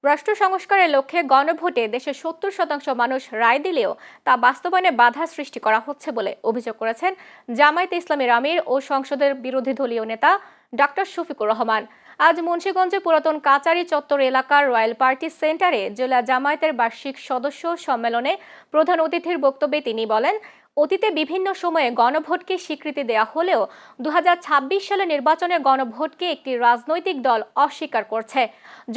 রাষ্ট্র সংস্কারের লক্ষ্যে গণভোটে দেশের ৭০% মানুষ রায় দিলেও তা বাস্তবায়নে বাধা সৃষ্টি করা হচ্ছে বলে অভিযোগ করেছেন জামায়াতে ইসলামীর আমির ও সংসদের বিরোধী দলীয় নেতা ডক্টর শফিকুর রহমান। আজ মুন্সিগঞ্জে পুরাতন কাচারি চত্বর এলাকার রয়্যাল পার্টি সেন্টারে জেলা জামায়াতের বার্ষিক সদস্য সম্মেলনে প্রধান অতিথির বক্তব্যে তিনি বলেন, অতীতে বিভিন্ন সময়ে গণভোটকে স্বীকৃতি দেওয়া হলেও 2026 সালে নির্বাচনে গণভোটকে একটি রাজনৈতিক দল অস্বীকার করছে।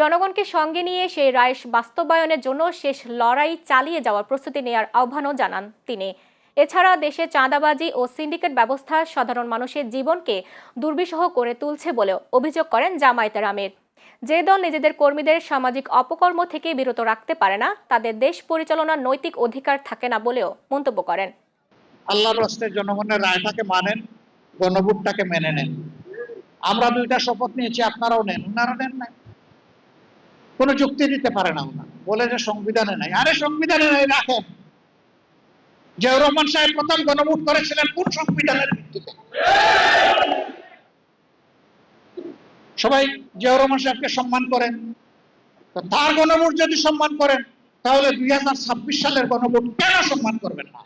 জনগণকে সঙ্গে নিয়ে সেই রায় বাস্তবায়নের জন্য শেষ লড়াই চালিয়ে যাওয়ার প্রস্তুতি নেওয়ার আহ্বানও জানান তিনি। এছাড়া দেশে চাঁদাবাজি ও সিন্ডিকেট ব্যবস্থা সাধারণ মানুষের জীবনকে দুর্বিষহ করে তুলছে বলেও অভিযোগ করেন জামায়াতের আমির। যে দল নিজেদের কর্মীদের সামাজিক অপকর্ম থেকে বিরত রাখতে পারে না, তাদের দেশ পরিচালনার নৈতিক অধিকার থাকে না বলেও মন্তব্য করেন। আল্লাহর রাস্তায় জনগণের রায়টাকে মানেন, গণভোটটাকে মেনে নেন। আমরা দুইটা শপথ নিয়েছি, আপনারাও নেন। ওনারা নেন না, কোনো যুক্তি দিতে পারে না। ওনারা বলে যে সংবিধানে নাই। আরে সংবিধানে নাই রাখেন। জিয়াউর রহমান সাহেব প্রথম গণভোট করেছিলেন কোন সংবিধানের ভিত্তিতে? সবাই জিয়াউর রহমান সাহেবকে সম্মান করেন, তো তার গণভোট যদি সম্মান করেন তাহলে 2026 সালের গণভোট কেন সম্মান করবেন না?